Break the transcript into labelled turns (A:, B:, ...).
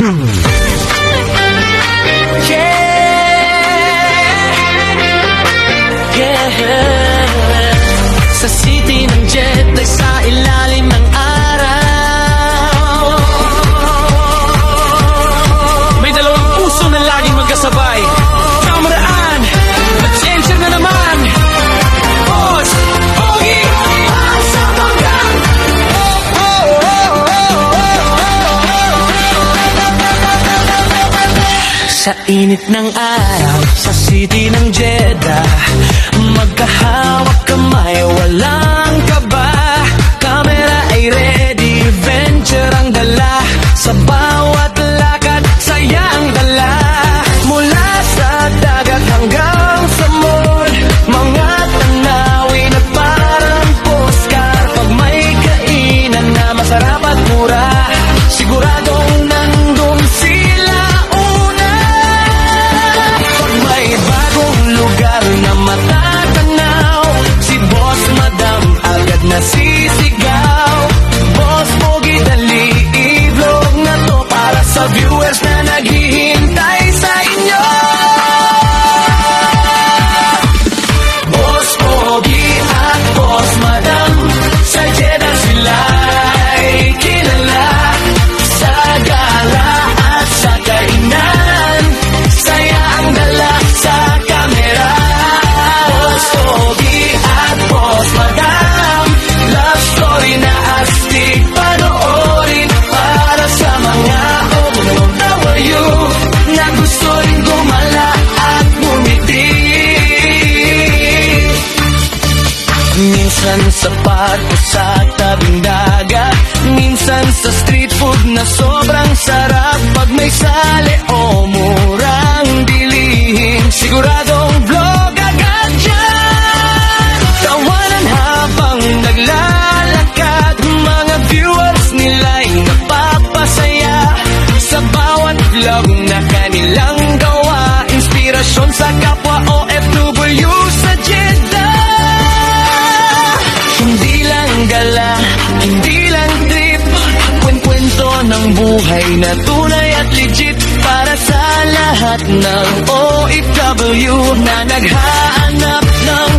A: Sa city ng jet ay sa ilalim ng araw, may dalawang puso na laging magkasabay. Kamaraan, mag-change na naman. Boss, Pogi, sa banggang. Sa init ng araw, sa city ng Jeddah, magkahawak kamay, walang kaba. Camera ay ready, venture ang dala. Sa bawat lakad, saya ang dala. Mula sa dagat hanggang sa mall, mga tanawin at parang postcard. Pag may kainan na masarap at mura, siguradong nandun sila una. Pag may bagong lugar na matatanaw, si Boss Madam agad nasisigaw. Boss Pogi, dali i-vlog na to para sa viewers na naghihintay sa inyo. Boss Pogi at Boss Madam, sa Jeddah sila'y kilala. Sa gala at sa kainan, saya ang dala sa kamera. Boss Pogi at Boss Madam, love story na astig panoorin para sa mga OFW na gusto rin gumala at bumiti. Minsan sa parko sa tabing dagat, minsan sa street food na sobrang sarap. Pag may sale o murang bilihin, siguradong vlog agad dyan. Tawanan habang naglalakad, mga viewers nila'y napapasaya. Sa bawat vlog na kanilang gawa, inspirasyon sa kapwa OFW sa Jeddah. Hindi lang gala, hindi lang trip, kwento ng buhay na tunay at legit para sa lahat ng OFW na naghahanap ng